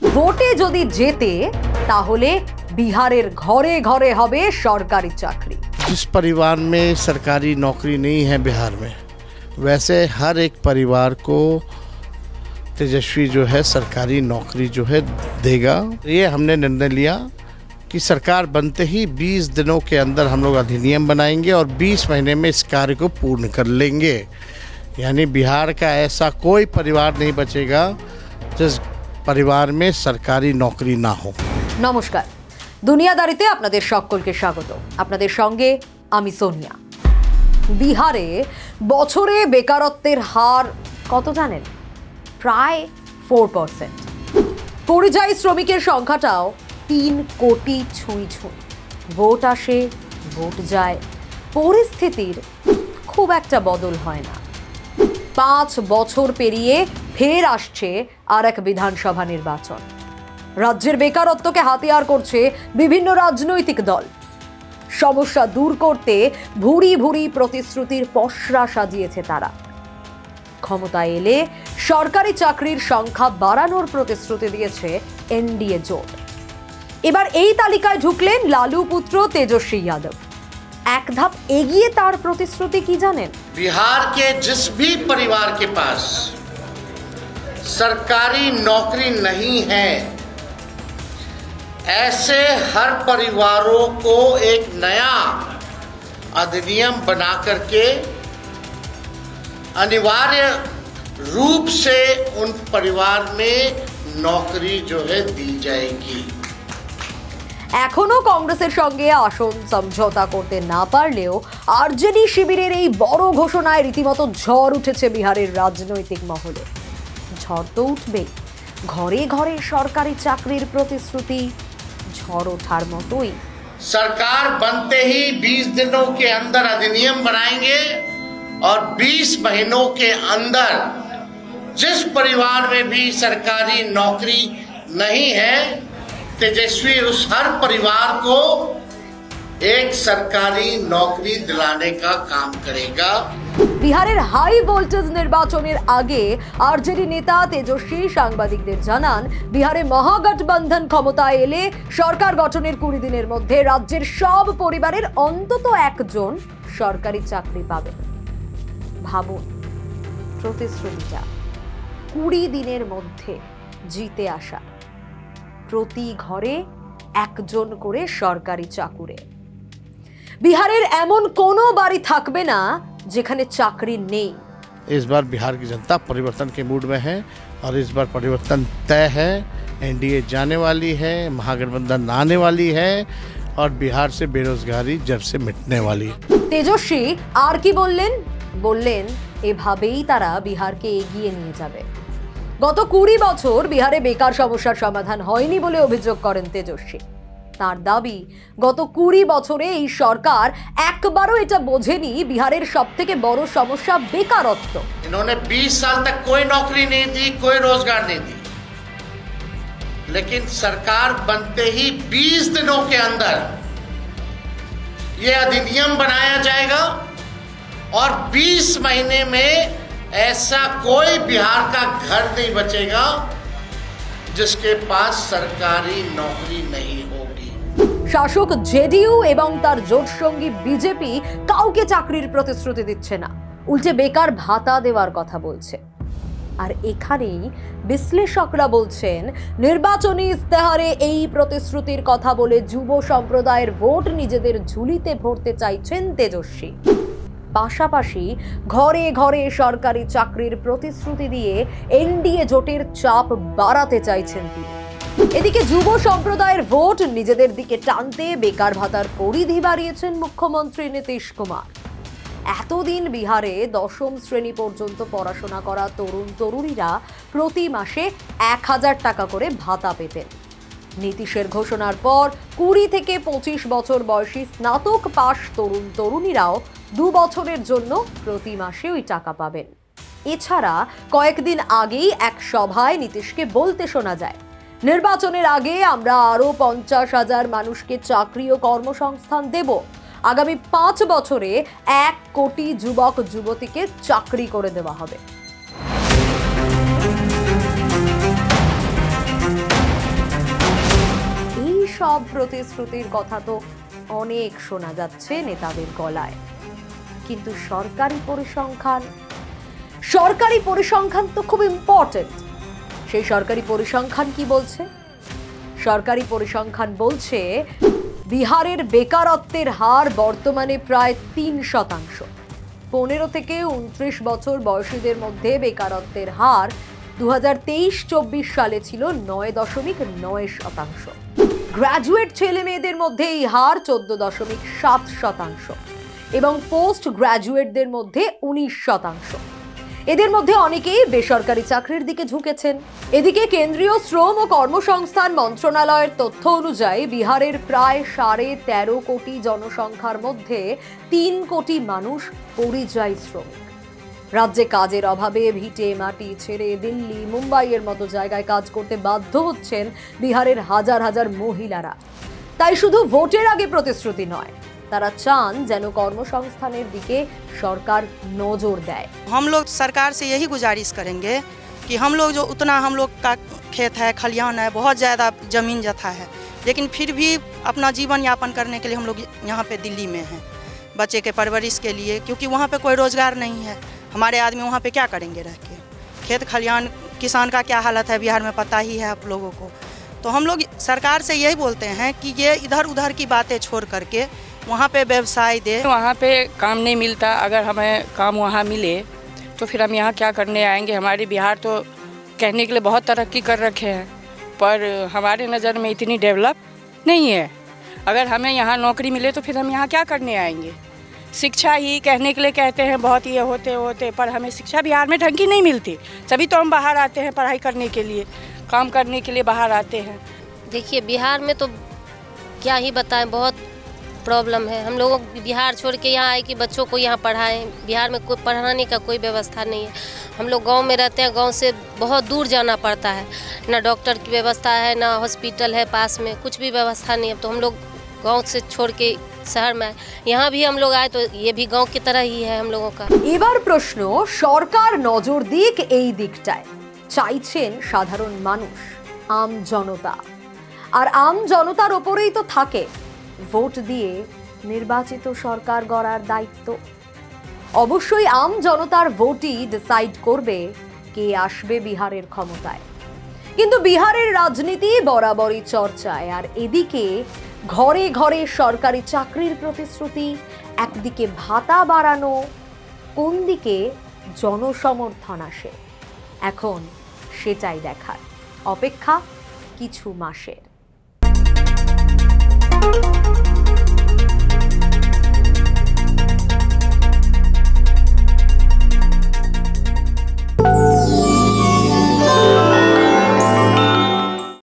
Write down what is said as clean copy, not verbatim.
ভোটে যদি জেতে তাহলে বিহারের ঘরে ঘরে হবে সরকারি চাকরি। जिस परिवार में सरकारी नौकरी नहीं है बिहार में, वैसे हर एक परिवार को तेजस्वी जो है सरकारी नौकरी जो है देगा। ये हमने निर्णय लिया कि सरकार बनते ही 20 दिनों के अंदर हम लोग अधिनियम बनाएंगे और 20 महीने में इस कार्य को पूर्ण कर लेंगे। यानी बिहार का ऐसा कोई परिवार नहीं बचेगा जिस परिवार में सरकारी नौकरी ना हो। নমস্কার, দুনিয়াদারিতে আপনাদের সকলকে স্বাগত। আপনাদের সঙ্গে আমি সোনিয়া। বিহারে বছরে বেকারত্বের হার কত জানেন? প্রায় 4%। পরিযায়ী শ্রমিকের সংখ্যাটাও 3 কোটি ছুঁই ছুঁই। ভোট আসে, ভোট যায়, পরিস্থিতির খুব একটা বদল হয় না। 5 বছর পেরিয়ে ফের আসছে আর এক বিধানসভা নির্বাচন। রাজ্যের বেকারত্বকে হাতিয়ার করছে বিভিন্ন রাজনৈতিক দল। সমস্যা দূর করতে ভুরি ভুরি প্রতিশ্রুতির পসরা সাজিয়েছে তারা। ক্ষমতায় এলে সরকারি চাকরির সংখ্যা বাড়ানোর প্রতিশ্রুতি দিয়েছে এনডিএ জোট। এবার এই তালিকায় ঢুকলেন লালু পুত্র তেজস্বী যাদব। এক ধাপ এগিয়ে তার প্রতিশ্রুতি কি জানেন? बिहार के जिस भी परिवार के पास सरकारी नौकरी नहीं है, ऐसे हर परिवारों को एक नया अधिनियम बना करके अनिवार्य रूप से उन परिवार में नौकरी जो है दी जाएगी। এখনো কংগ্রেসের সঙ্গে আসন সমঝোতা করতে না পারলেও আরজেডি শিবিরের এই বড় ঘোষণায় রীতিমতো ঝড় উঠেছে বিহারের রাজনৈতিক মহলে। ঝড় তো উঠবেই, ঘরে ঘরে সরকারি চাকরির প্রতিশ্রুতি ঝড় ওঠার মতোই। सरकार बनते ही 20 दिनों के अंदर अधिनियम बनाएंगे और 20 महीनों के अंदर जिस परिवार में भी सरकारी नौकरी नहीं है, तेजस्वी उस हर परिवार को एक सरकारी नौकरी दिलाने का काम करेगा। বিহারের হাই ভোল্টেজ নির্বাচনের আগে আরজেডি নেতা তেজস্বী সাংবাদিকদের জানান, বিহারে মহাগঠবন্ধন ক্ষমতায় এলে সরকার গঠনের 20 দিনের মধ্যে রাজ্যের সব পরিবারের অন্তত একজন সরকারি চাকরি পাবে। ভাবুন, প্রতিশ্রুতিটা 20 দিনের মধ্যে জিতে আসা। প্রতি ঘরে একজন করে সরকারি চাকুরে। বিহারের এমন কোনো বাড়ি থাকবে না যেখানে চাকরি নেই। इस बार बिहार की जनता परिवर्तन के मूड में है और इस बार परिवर्तन तय है। एनडीए जाने वाली है, महागठबंधन आने वाली है और बिहार से बेरोजगारी जड़ से मिटने वाली है। তেজস্বী আর কি বললেন এভাবেই তারা বিহারকে এগিয়ে নিয়ে যাবে। গত 20 বছর বিহারে বেকার সমস্যার সমাধান হয়নি বলে অভিযোগ করেন তেজস্বী। তার দাবি, গত 20 বছরে এই সরকার একবারও এটা বোঝেনি বিহারের সবথেকে বড় সমস্যা বেকারত্ব। इन्होंने 20 साल तक कोई नौकरी नहीं दी, कोई रोजगार नहीं दी, लेकिन सरकार बनते ही 20 दिनों के अंदर ये अधिनियम बनाया जाएगा और 20 महीने में ऐसा कोई बिहार का घर नहीं बचेगा जिसके पास सरकारी नौकरी नहीं होगी। শাসক জেডিইউ এবং তার জোট সঙ্গী বিজেপি কাউকে চাকরির প্রতিশ্রুতি দিচ্ছে না, উল্টে বেকার ভাতা দেওয়ার কথা বলছে। আর এখানেই বিশ্লেষকরা বলছেন, নির্বাচনী ইস্তেহারে এই প্রতিশ্রুতির কথা বলে যুব সম্প্রদায়ের ভোট নিজেদের ঝুলিতে ভরতে চাইছেন তেজস্বী। পাশাপাশি ঘরে ঘরে সরকারি চাকরির প্রতিশ্রুতি দিয়ে এনডিএ জোটের চাপ বাড়াতে চাইছেন তিনি। এদিকে যুব সম্প্রদায়ের ভোট নিজেদের দিকে টানতে বেকার ভাতার পরিধি বাড়িয়েছেন মুখ্যমন্ত্রী নীতিশ কুমার। এতদিন বিহারে 10ম শ্রেণী পর্যন্ত পড়াশোনা করা তরুণ তরুণীরা প্রতি মাসে 1000 টাকা করে ভাতা পেতেন। নীতিশের ঘোষণার পর 20 থেকে 25 বছর বয়সী স্নাতক পাশ তরুণ তরুণীরাও 2 বছরের জন্য প্রতি মাসে ওই টাকা পাবেন। এছাড়া কয়েকদিন আগেই এক সভায় নীতিশকে বলতে শোনা যায়, নির্বাচনের আগে আমরা আরো 50,000 মানুষকে চাকরি ও কর্মসংস্থান দেব। আগামী 5 বছরে 1 কোটি যুবক যুবতীকে চাকরি করে দেওয়া হবে। সব প্রতিশ্রুতির কথা তো অনেক শোনা যাচ্ছে নেতাদের গলায়, কিন্তু সরকারি পরিসংখ্যান তো খুব ইম্পর্টেন্ট। সেই সরকারি পরিসংখ্যান কি বলছে? সরকারি পরিসংখ্যান বলছে বিহারের বেকারত্বের হার বর্তমানে প্রায় 3%। 15 থেকে 29 বছর বয়সীদের মধ্যে বেকারত্বের হার 2023-24 সালে ছিল 9.9%। গ্র্যাজুয়েট ছেলে মেয়েদের মধ্যে এই হার 14.7% এবং পোস্ট গ্র্যাজুয়েটদের মধ্যে 19%। এদের মধ্যে অনেকেই বেসরকারি চাকরির দিকে ঝুঁকেছেন। এদিকে কেন্দ্রীয় শ্রম ও কর্মসংস্থান মন্ত্রণালয়ের তথ্য অনুযায়ী বিহারের প্রায় 13.5 কোটি জনসংখ্যার মধ্যে 3 কোটি মানুষ পরিযায়ী শ্রমিক। রাজ্যে কাজের অভাবে ভিটে মাটি ছেড়ে দিল্লি, মুম্বাইয়ের মতো জায়গায় কাজ করতে বাধ্য হচ্ছেন বিহারের হাজার হাজার মহিলারা। তাই শুধু ভোটের আগে প্রতিশ্রুতি নয়, তারা চান যেন কর্মসংস্থানের দিকে সরকার নজর দেয়। हम लोग सरकार से यही गुजारिश करेंगे कि हम लोग जो उतना हम लोग का खेत है, खलिहान है, बहुत ज़्यादा ज़मीन जथा है, लेकिन फिर भी अपना जीवन यापन करने के लिए हम लोग यहाँ पे दिल्ली में हैं, बच्चे के परवरिश के लिए, क्योंकि वहाँ पे कोई रोज़गार नहीं है। हमारे आदमी वहाँ पे क्या करेंगे रह के? खेत खलिहान किसान का क्या हालत है बिहार में पता ही है आप लोगों को। तो हम लोग सरकार से यही बोलते हैं कि ये इधर उधर की बातें छोड़ करके वहाँ पे व्यवसाय दे। वहाँ पे काम नहीं मिलता, अगर हमें काम वहाँ मिले तो फिर हम यहाँ क्या करने आएंगे। हमारे बिहार तो कहने के लिए बहुत तरक्की कर रखे हैं, पर हमारे नज़र में इतनी डेवलप नहीं है। अगर हमें यहाँ नौकरी मिले तो फिर हम यहाँ क्या करने आएंगे। शिक्षा ही कहने के लिए कहते हैं बहुत ये होते, पर हमें शिक्षा बिहार में ढंग की नहीं मिलती, तभी तो हम बाहर आते हैं पढ़ाई करने के लिए, काम करने के लिए बाहर आते हैं। देखिए बिहार में तो क्या ही बताएं, बहुत प्रॉब्लम है। हम लोगों बिहार छोड़ के यहाँ आए कि बच्चों को यहाँ पढ़ाएं। बिहार में कोई पढ़ाने का कोई व्यवस्था नहीं है। हम लोग गांव में रहते हैं, गांव से बहुत दूर जाना पड़ता है, ना डॉक्टर की व्यवस्था है, ना हॉस्पिटल है पास में, कुछ भी व्यवस्था नहीं है। तो हम लोग गांव से छोड़ के शहर में आए। यहाँ भी हम लोग आए तो ये भी गांव की तरह ही है हम लोगों का। এবার প্রশ্ন, সরকার নজর দিক এই দিকটায়, চাইছেন সাধারণ মানুষ, আম জনতা। আর আম জনতার ওপরেই তো থাকে ভোট দিয়ে নির্বাচিত সরকার গড়ার দায়িত্ব। অবশ্যই আম জনতার ভোটই ডিসাইড করবে কে আসবে বিহারের ক্ষমতায়। কিন্তু বিহারের রাজনীতি বরাবরই চর্চায়, আর এদিকে ঘরে ঘরে সরকারি চাকরির প্রতিশ্রুতি, একদিকে ভাতা বাড়ানো, কোন দিকে জনসমর্থন আসে এখন সেটাই দেখার। অপেক্ষা কিছু মাসের।